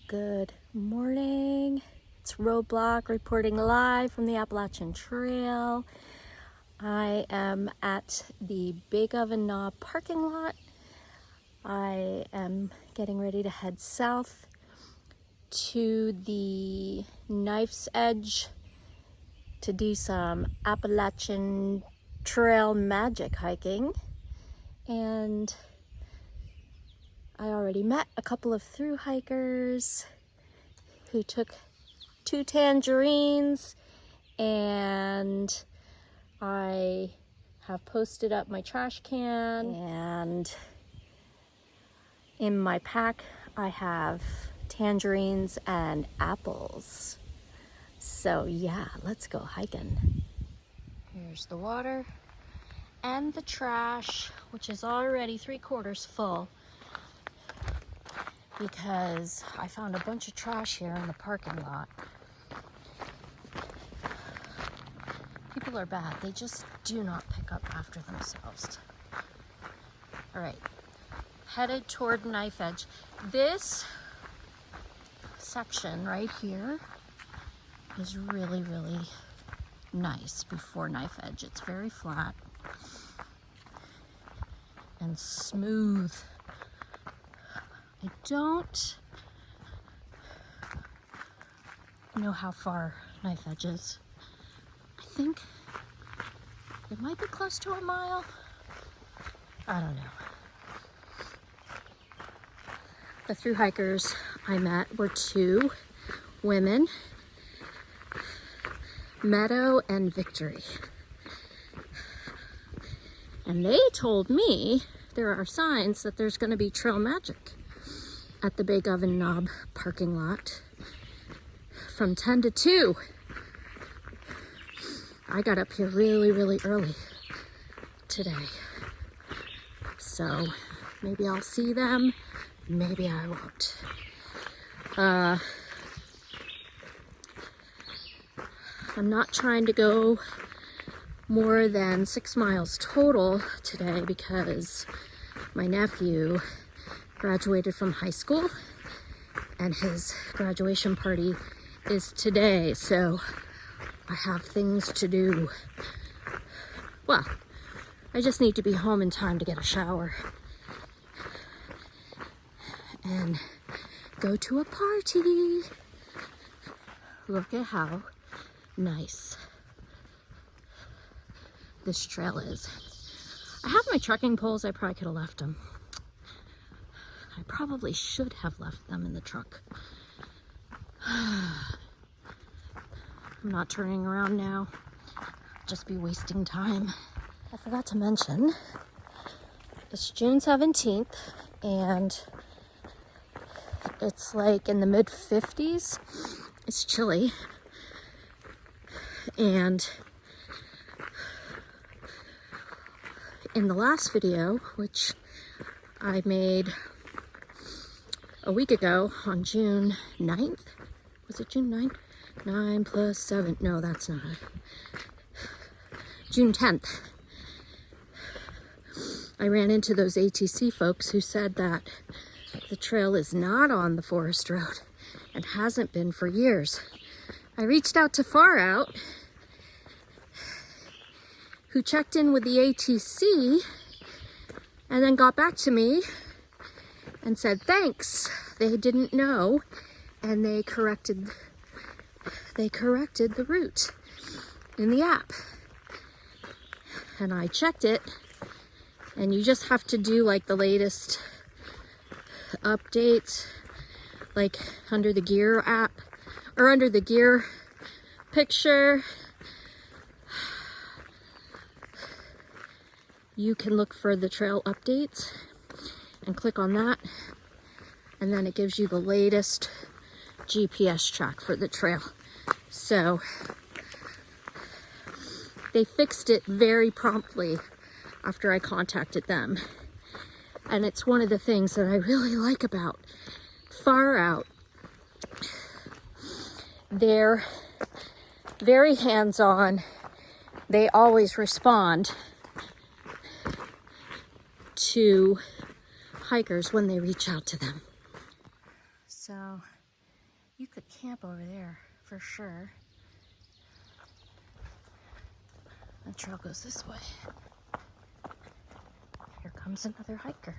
Good morning. It's Roadblock reporting live from the Appalachian Trail. I am at the Big Oven Knob parking lot. I am getting ready to head south to the Knife's Edge to do some Appalachian Trail magic hiking. And I already met a couple of through hikers who took 2 tangerines, and I have posted up my trash can, and in my pack I have tangerines and apples. So yeah, let's go hiking. Here's the water and the trash, which is already 3/4 full, because I found a bunch of trash here in the parking lot. People are bad. They just do not pick up after themselves. All right, headed toward Knife Edge. This section right here is really, really nice before Knife Edge. It's very flat and smooth. I don't know how far Knife Edge is. I think it might be close to a mile. I don't know. The through hikers I met were 2 women, Meadow and Victory. And they told me there are signs that there's going to be trail magic at the Big Oven Knob parking lot from 10 to 2. I got up here really, really early today. So maybe I'll see them, maybe I won't. I'm not trying to go more than 6 miles total today because my nephew graduated from high school and his graduation party is today, so I have things to do. Well, I just need to be home in time to get a shower and go to a party. Look at how nice this trail is. I have my trekking poles. I probably could have left them. I probably should have left them in the truck. I'm not turning around now. Just be wasting time. I forgot to mention, it's June 17th and it's like in the mid-50s. It's chilly. And in the last video, which I made a week ago on June 9th, was it June 9th? 9 plus 7, no, that's not it. June 10th. I ran into those ATC folks who said that the trail is not on the forest road and hasn't been for years. I reached out to Far Out, who checked in with the ATC and then got back to me and said thanks. They didn't know, and they corrected the route in the app. And I checked it, and you just have to do like the latest updates, like under the gear app or under the gear picture. You can look for the trail updates and click on that, and then it gives you the latest GPS track for the trail. So they fixed it very promptly after I contacted them. And it's one of the things that I really like about Far Out. They're very hands-on. They always respond to hikers when they reach out to them. So You could camp over there for sure. The trail goes this way. Here comes another hiker.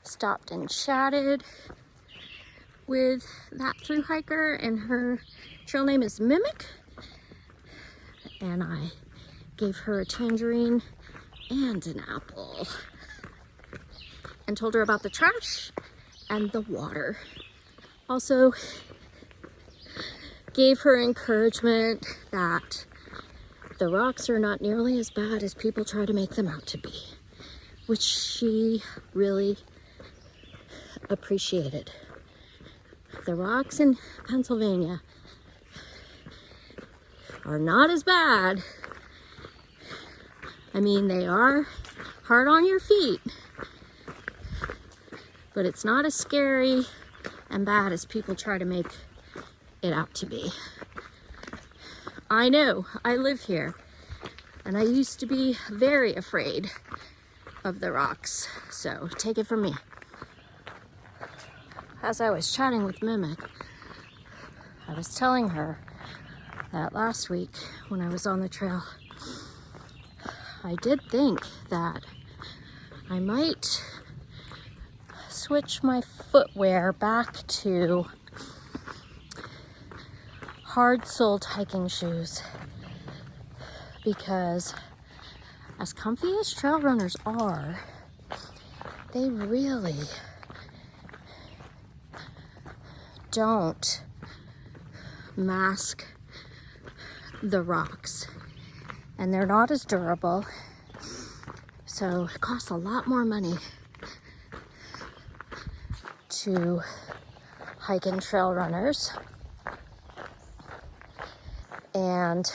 Stopped and chatted with that thru hiker, and her trail name is Mimic. And I gave her a tangerine and an apple. And told her about the trash and the water. Also gave her encouragement that the rocks are not nearly as bad as people try to make them out to be, which she really appreciated. The rocks in Pennsylvania are not as bad. I mean, they are hard on your feet, but it's not as scary and bad as people try to make it out to be. I know, I live here, and I used to be very afraid of the rocks, so take it from me. As I was chatting with Mimic, I was telling her that last week when I was on the trail, I did think that I might switch my footwear back to hard-soled hiking shoes, because as comfy as trail runners are, they really don't mask the rocks, and they're not as durable, so it costs a lot more money to hike in trail runners. And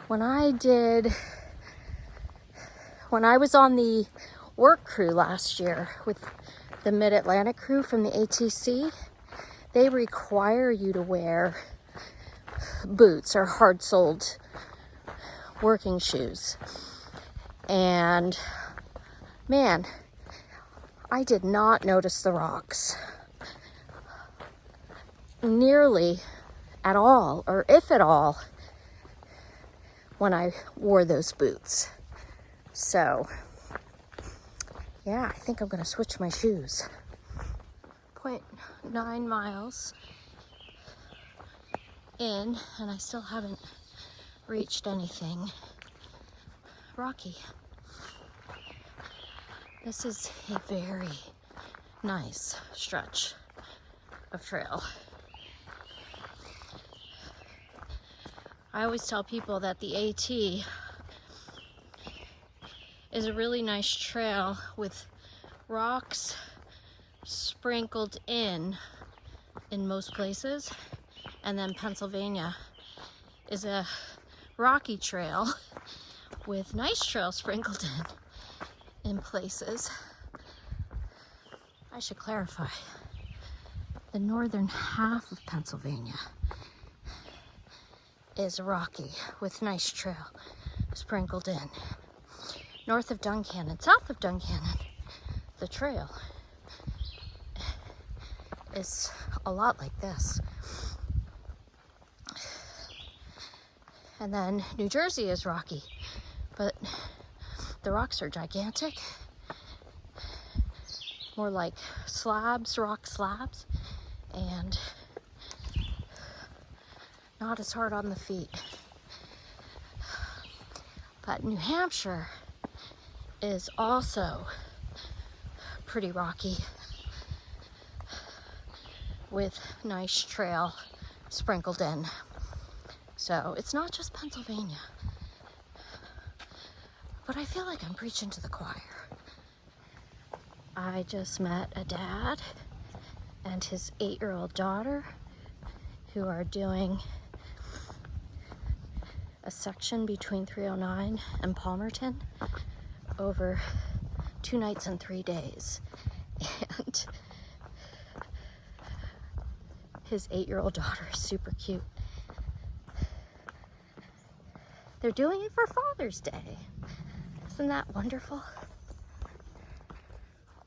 when I was on the work crew last year with the Mid-Atlantic crew from the ATC, they require you to wear boots or hard-soled working shoes. And man, I did not notice the rocks nearly at all, or if at all, when I wore those boots. So yeah, I think I'm gonna switch my shoes. 0.9 miles in, and I still haven't reached anything rocky. This is a very nice stretch of trail. I always tell people that the AT is a really nice trail with rocks sprinkled in most places, and then Pennsylvania is a rocky trail with nice trails sprinkled in places. I should clarify, the northern half of Pennsylvania is rocky with nice trail sprinkled in. North of Duncannon, south of Duncannon, the trail is a lot like this. And then New Jersey is rocky, but the rocks are gigantic, more like slabs, rock slabs, and not as hard on the feet. But New Hampshire is also pretty rocky with nice trail sprinkled in. So it's not just Pennsylvania. But I feel like I'm preaching to the choir. I just met a dad and his 8-year-old daughter who are doing a section between 309 and Palmerton over 2 nights and 3 days. And his 8-year-old daughter is super cute. They're doing it for Father's Day. Isn't that wonderful?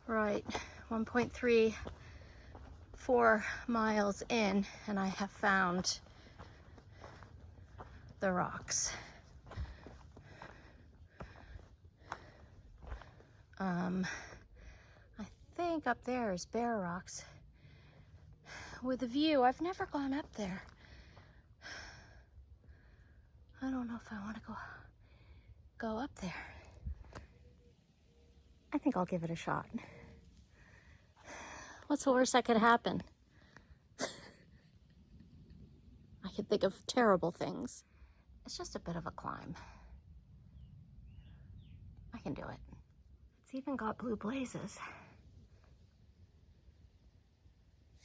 Right, 1.3 4 miles in and I have found the rocks. I think up there is Bear Rocks with a view. I've never gone up there. I don't know if I want to go up there. I think I'll give it a shot. What's the worst that could happen? I could think of terrible things. It's just a bit of a climb. I can do it. It's even got blue blazes.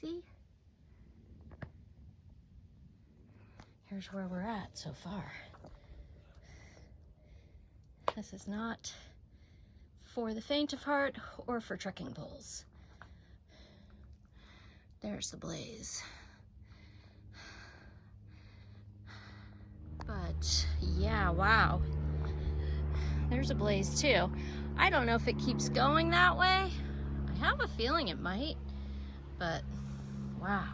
See? Here's where we're at so far. This is not for the faint of heart or for trekking poles. There's the blaze. But yeah, wow. There's a blaze too. I don't know if it keeps going that way. I have a feeling it might, but wow.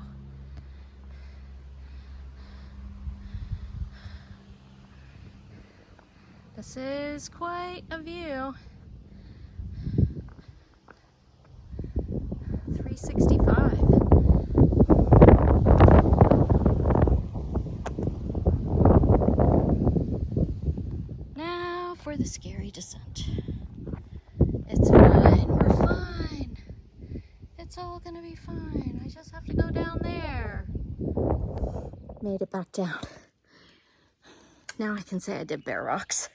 This is quite a view. 365. Now for the scary descent. It's fine, we're fine. It's all gonna be fine. I just have to go down there. Made it back down. Now I can say I did Bear Rocks.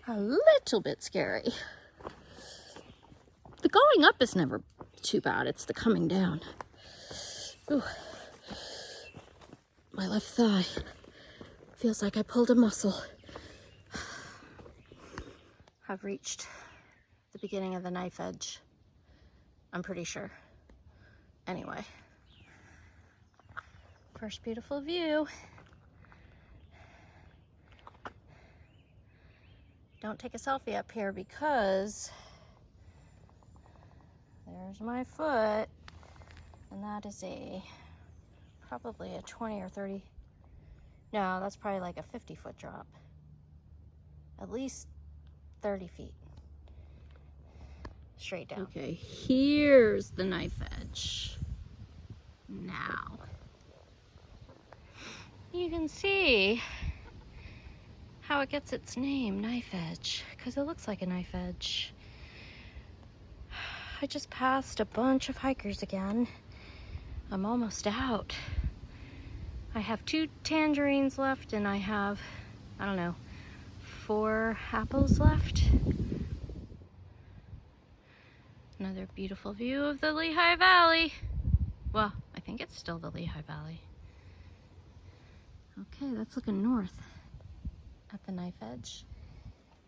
A little bit scary. The going up is never too bad. It's the coming down. Ooh. My left thigh feels like I pulled a muscle. I've reached the beginning of the knife edge. I'm pretty sure. Anyway. First beautiful view. Don't take a selfie up here because there's my foot, and that is probably a 20 or 30, no, that's probably like a 50-foot drop. At least 30 feet. Straight down. Okay, here's the knife edge. Now, you can see how it gets its name, knife edge, because it looks like a knife edge. I just passed a bunch of hikers again. I'm almost out. I have 2 tangerines left and I have, I don't know, 4 apples left. Another beautiful view of the Lehigh Valley. Well, I think it's still the Lehigh Valley. Okay, that's looking north at the knife edge.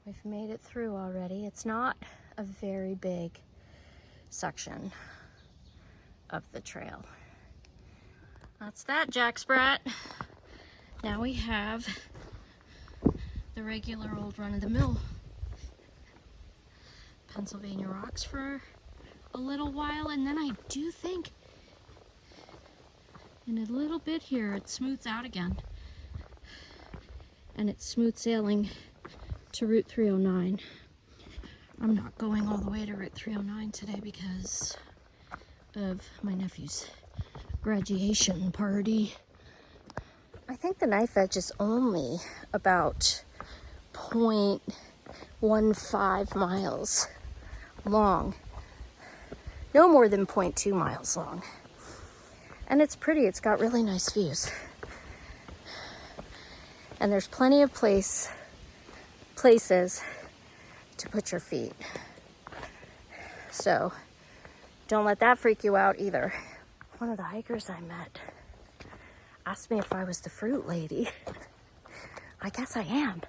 We've made it through already. It's not a very big section of the trail. That's that, Jack Sprat. Now we have the regular old run-of-the-mill Pennsylvania rocks for a little while, and then I do think in a little bit here it smooths out again. And it's smooth sailing to Route 309. I'm not going all the way to Route 309 today because of my nephew's graduation party. I think the knife edge is only about 0.15 miles long. No more than 0.2 miles long. And it's pretty, it's got really nice views. And there's plenty of places to put your feet. So don't let that freak you out either. One of the hikers I met asked me if I was the fruit lady. I guess I am.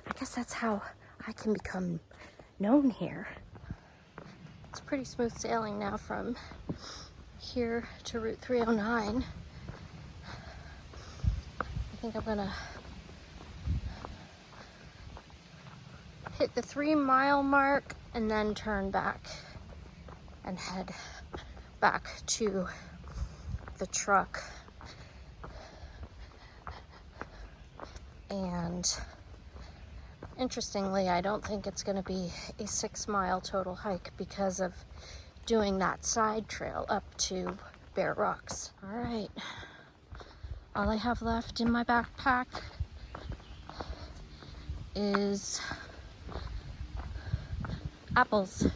I guess that's how I can become known here. It's pretty smooth sailing now from here to Route 309. I think I'm gonna hit the 3 mile mark and then turn back and head back to the truck. And interestingly, I don't think it's going to be a 6-mile total hike because of doing that side trail up to Bear Rocks. All right, all I have left in my backpack is apples.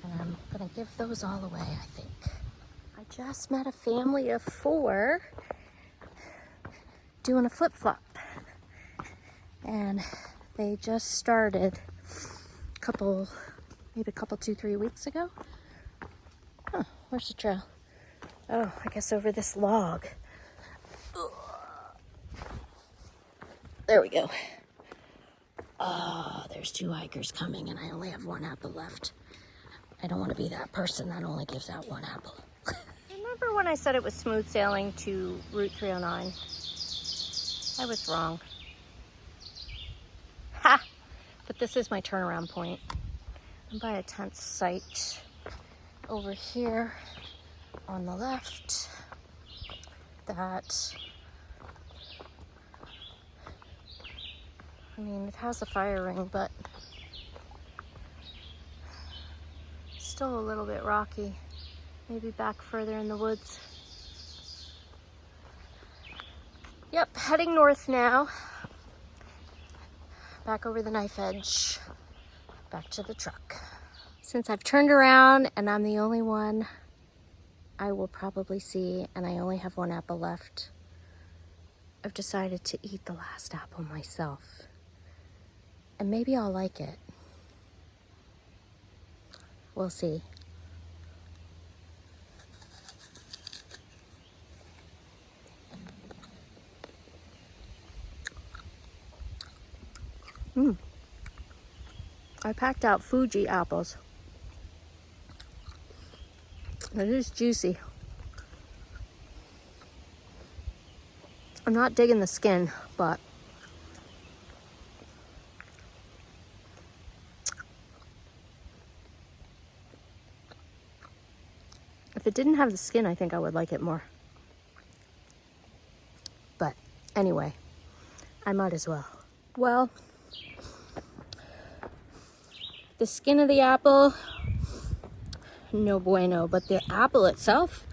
And I'm gonna give those all away, I think. I just met a family of 4 doing a flip-flop. And they just started maybe a couple, 2-3 weeks ago. Huh, where's the trail? Oh, I guess over this log. There we go. Oh, there's 2 hikers coming and I only have 1 apple left. I don't want to be that person that only gives out 1 apple. Remember when I said it was smooth sailing to Route 309? I was wrong. Ha! But this is my turnaround point. I'm by a tent site over here on the left that, I mean, it has a fire ring, but still a little bit rocky. Maybe back further in the woods. Yep, heading north now. Back over the knife edge, back to the truck. Since I've turned around and I'm the only one I will probably see, and I only have 1 apple left, I've decided to eat the last apple myself. And maybe I'll like it. We'll see. I packed out Fuji apples. It is juicy. I'm not digging the skin, but if it didn't have the skin, I think I would like it more. But anyway, I might as well. Well, the skin of the apple, no bueno, but the apple itself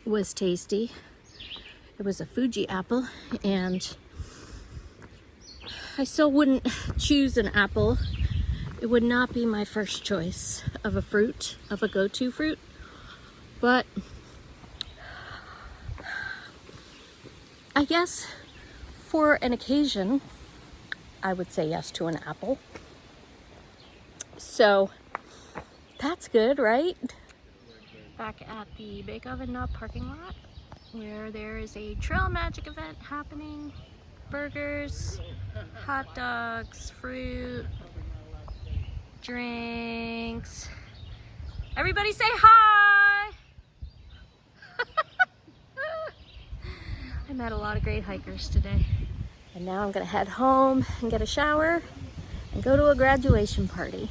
was tasty. It was a Fuji apple, and I still wouldn't choose an apple. It would not be my first choice of a fruit, of a go-to fruit, but I guess for an occasion, I would say yes to an apple. So that's good, right? Back at the Bake Oven Knob parking lot, where there is a Trail Magic event happening. Burgers, hot dogs, fruit, drinks. Everybody say hi! I met a lot of great hikers today. And now I'm gonna head home and get a shower and go to a graduation party.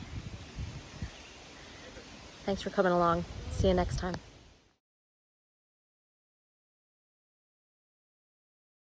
Thanks for coming along. See you next time.